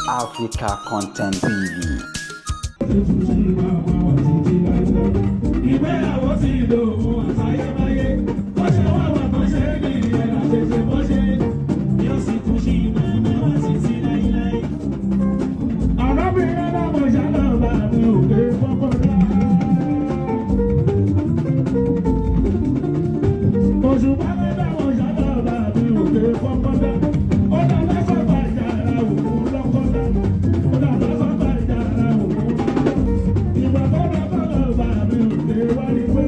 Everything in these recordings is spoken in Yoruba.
Africa Content TV. Ìgbéyàwó ti dòun àtayébáyé, bó ṣe wà wà tó ṣe é ní ìyẹn àṣẹṣe bó ṣe yóò sì tún ṣì máa máa wá títí láíláí. Ọ̀rọ̀bìnrin náà mo ṣàlọ́ba mi ò gbé fọ́kọ́ dá. Òṣùpá mẹ́ta mo ṣàlọ́ba mi ò gbé fọ́kọ́ dá. Ó dàgbà sọ́gbà ìjà ara òun lọ́kọ́ dá. Ó dàgbà sọ́gbà ìjà ara òun lọ́kọ́ dá. Ìgbà tó dàgbà lọ́ba mi ò gbé wá ní pé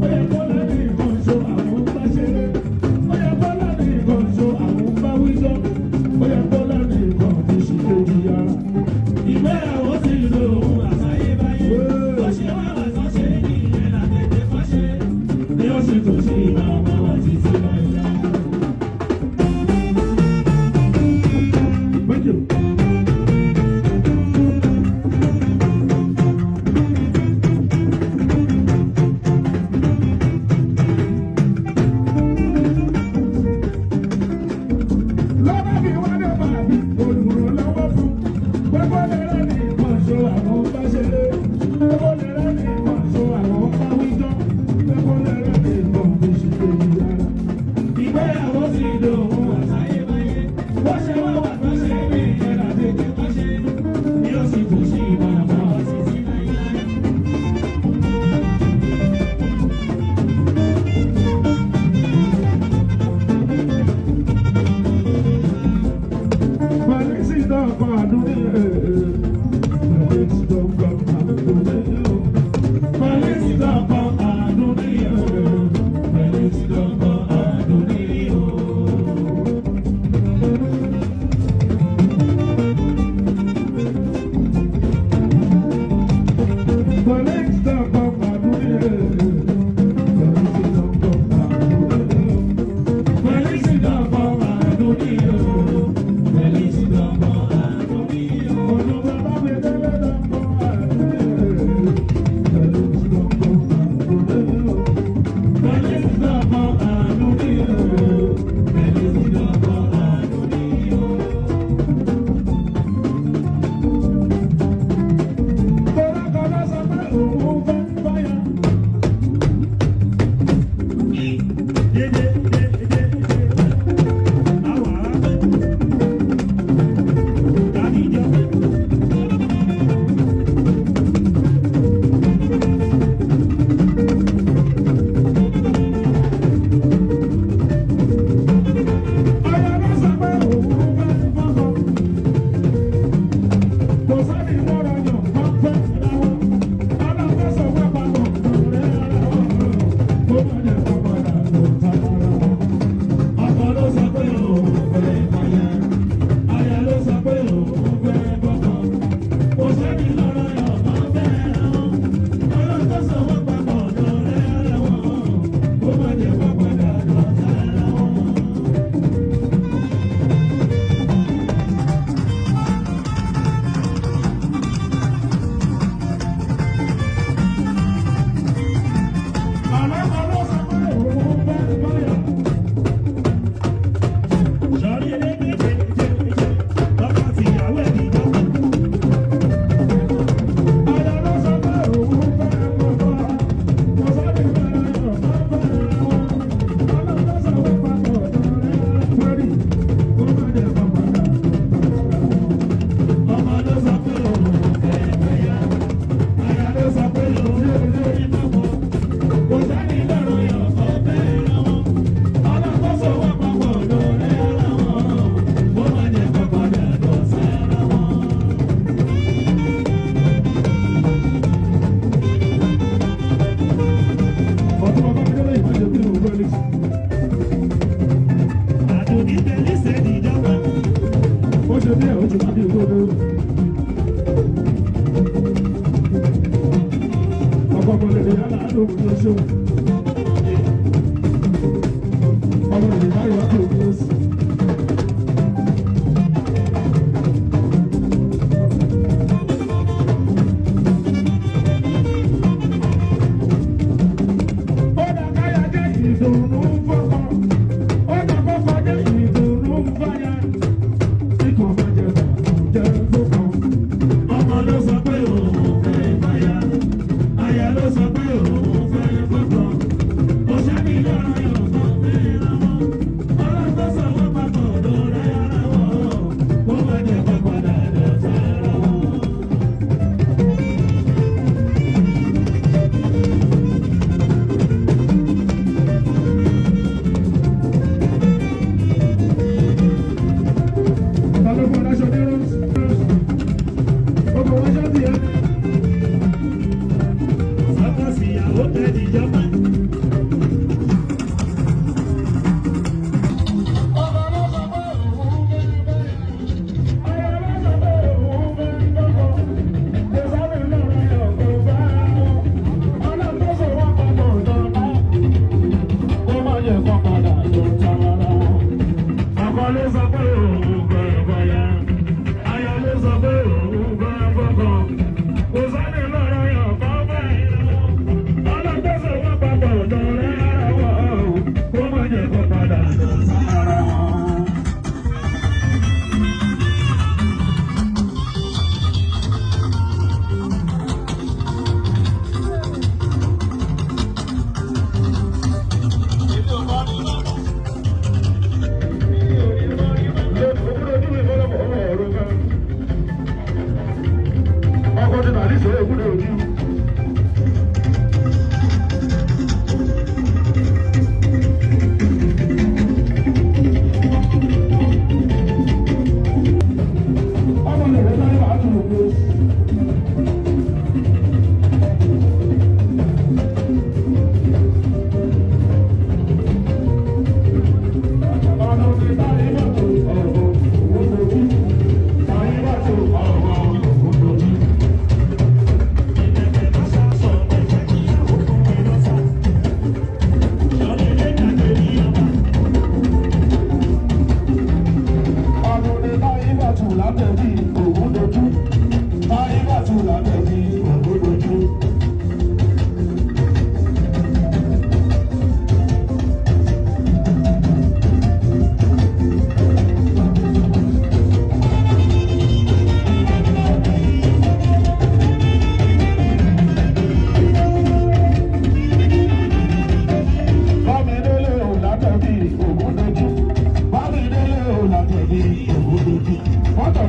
ó yẹ kó lẹ́ni ìkànṣó àwọn bá ṣeré. Ó yẹ kó lẹ́ni ìkànṣó àwọn bá wíjọ́. Ó yẹ kó lẹ́ni ìkàn ti ṣì kejì ara. Ìgbéyàwó ti lòun àtayébáyé, bó ṣe wà wà tó ṣe é ní ìyẹn àtẹ̀tẹ̀ kọ́ ṣe ni ó sì tún ṣì máa máa wá títí láíláí. Thank you. Lọ́ba bí wọ́n dé máa bí olùrànlọ́wọ́ fún. Gbogbo lẹ́rẹ́ ní ìkànṣó àwọn bá ṣeré. Gbogbo lẹ́rẹ́ ní ìkànṣó àwọn bá wíjọ́. Gbogbo lẹ́rẹ́ ní ìkàn fi ṣe èyí yára. Ìgbéyàwó ti dòun àtayébáyé, bó ṣe wà wà tó ṣe é ní ìyẹn àtẹ̀tẹ̀ kọ́ ṣe ni ó sì tún ṣì máa máa wá títí láíláí. Pàlísì dọ́kọ̀ àdúrí pàlísì dọ́kọ̀ àdúrí pàlísì dọ́kọ̀ àdúrí pàlísì dọ́kọ̀ àdúrí pàlísì dọ́kọ̀ àdúrí pàlísì dọ́kọ̀ àdúrí. Just ògúndòjú. ọmọ lè rẹ sáré bàá tún ògbó.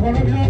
Ògúndòjú.